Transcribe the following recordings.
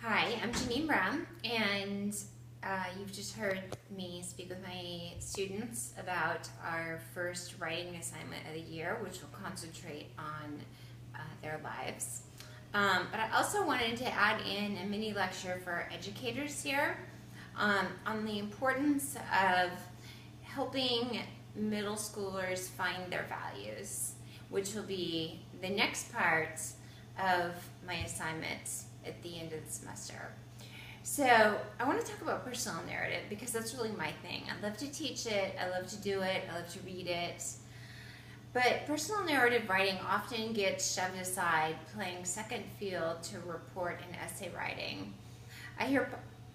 Hi, I'm Janeen Brown, and you've just heard me speak with my students about our first writing assignment of the year, which will concentrate on their lives. But I also wanted to add in a mini lecture for educators here on the importance of helping middle schoolers find their values, which will be the next part of my assignment at the end of the semester. So I want to talk about personal narrative because that's really my thing. I love to teach it, I love to do it, I love to read it. But personal narrative writing often gets shoved aside, playing second field to report and essay writing. I hear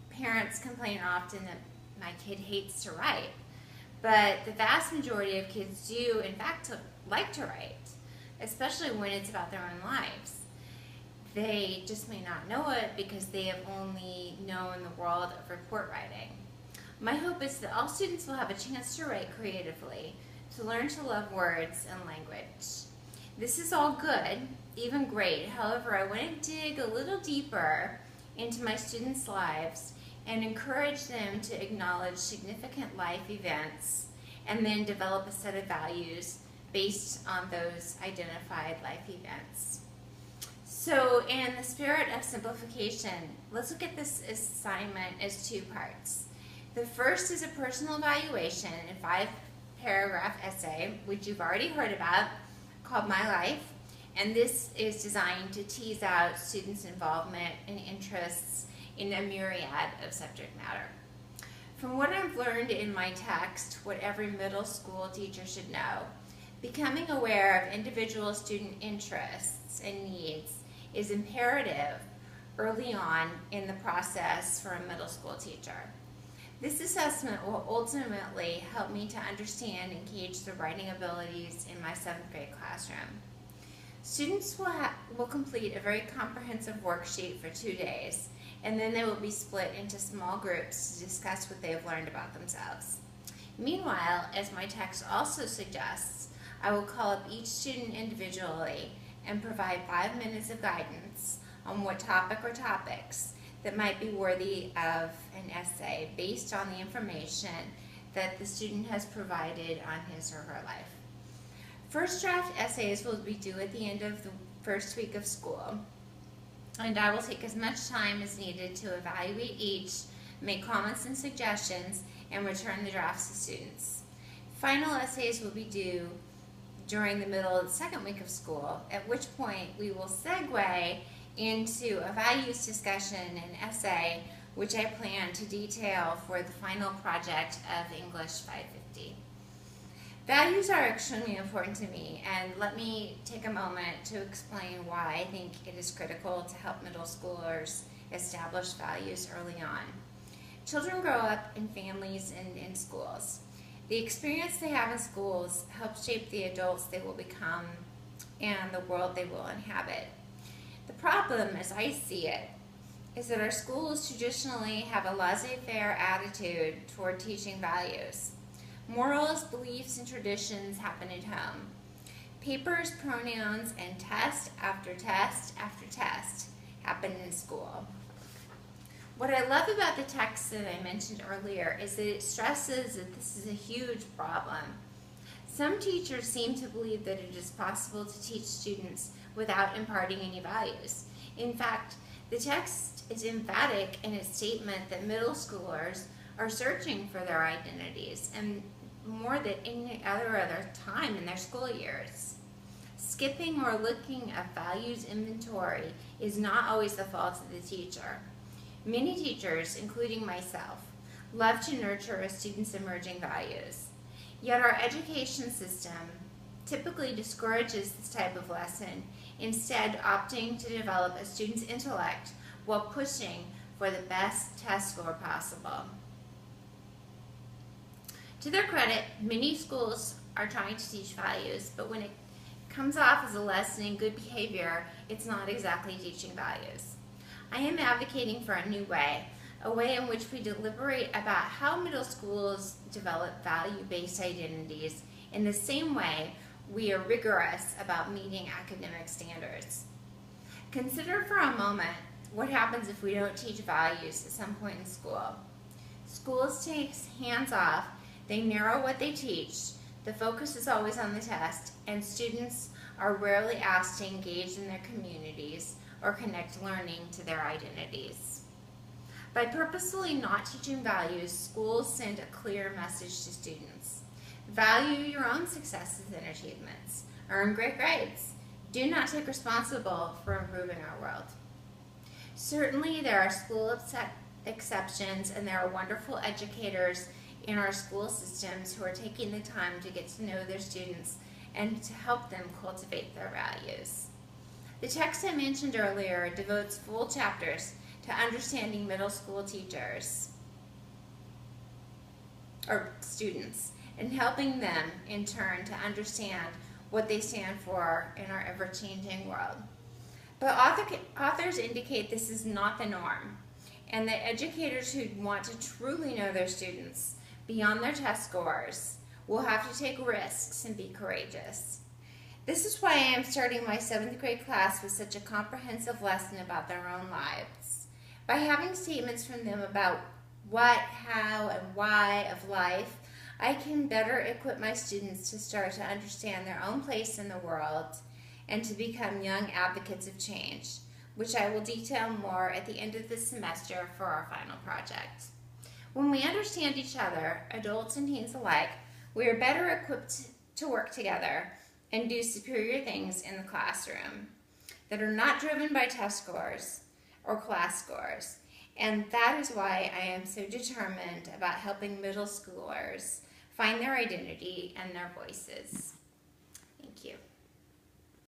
parents complain often that my kid hates to write, but the vast majority of kids do, in fact, like to write, especially when it's about their own lives. They just may not know it because they have only known the world of report writing. My hope is that all students will have a chance to write creatively, to learn to love words and language. This is all good, even great. However, I want to dig a little deeper into my students' lives and encourage them to acknowledge significant life events and then develop a set of values based on those identified life events. So in the spirit of simplification, let's look at this assignment as two parts. The first is a personal evaluation and 5-paragraph essay, which you've already heard about, called My Life. And this is designed to tease out students' involvement and interests in a myriad of subject matter. From what I've learned in my text, what every middle school teacher should know, becoming aware of individual student interests and needs is imperative early on in the process for a middle school teacher. This assessment will ultimately help me to understand and gauge the writing abilities in my 7th grade classroom. Students will complete a very comprehensive worksheet for 2 days, and then they will be split into small groups to discuss what they have learned about themselves. Meanwhile, as my text also suggests, I will call up each student individually and provide 5 minutes of guidance on what topic or topics that might be worthy of an essay based on the information that the student has provided on his or her life. First draft essays will be due at the end of the first week of school, and I will take as much time as needed to evaluate each, make comments and suggestions, and return the drafts to students. Final essays will be due during the middle of the 2nd week of school, at which point we will segue into a values discussion and essay, which I plan to detail for the final project of English 550. Values are extremely important to me, and let me take a moment to explain why I think it is critical to help middle schoolers establish values early on. Children grow up in families and in schools. The experience they have in schools helps shape the adults they will become and the world they will inhabit. The problem, as I see it, is that our schools traditionally have a laissez-faire attitude toward teaching values. Morals, beliefs, and traditions happen at home. Papers, pronouns, and test after test after test happen in school. What I love about the text that I mentioned earlier is that it stresses that this is a huge problem. Some teachers seem to believe that it is possible to teach students without imparting any values. In fact, the text is emphatic in its statement that middle schoolers are searching for their identities and more than any other time in their school years. Skipping or looking at values inventory is not always the fault of the teacher. Many teachers, including myself, love to nurture a student's emerging values. Yet our education system typically discourages this type of lesson, instead opting to develop a student's intellect while pushing for the best test score possible. To their credit, many schools are trying to teach values, but when it comes off as a lesson in good behavior, it's not exactly teaching values. I am advocating for a new way, a way in which we deliberate about how middle schools develop value-based identities in the same way we are rigorous about meeting academic standards. Consider for a moment what happens if we don't teach values at some point in school? Schools take hands off, they narrow what they teach, the focus is always on the test, and students are rarely asked to engage in their communities or connect learning to their identities. By purposefully not teaching values, schools send a clear message to students. Value your own successes and achievements. Earn great grades. Do not take responsibility for improving our world. Certainly there are school exceptions, and there are wonderful educators in our school systems who are taking the time to get to know their students and to help them cultivate their values. The text I mentioned earlier devotes full chapters to understanding middle school teachers or students and helping them in turn to understand what they stand for in our ever-changing world. But authors indicate this is not the norm, and that educators who want to truly know their students beyond their test scores will have to take risks and be courageous. This is why I am starting my 7th grade class with such a comprehensive lesson about their own lives. By having statements from them about what, how, and why of life, I can better equip my students to start to understand their own place in the world and to become young advocates of change, which I will detail more at the end of this semester for our final project. When we understand each other, adults and teens alike, we are better equipped to work together and do superior things in the classroom that are not driven by test scores or class scores. And that is why I am so determined about helping middle schoolers find their identity and their voices.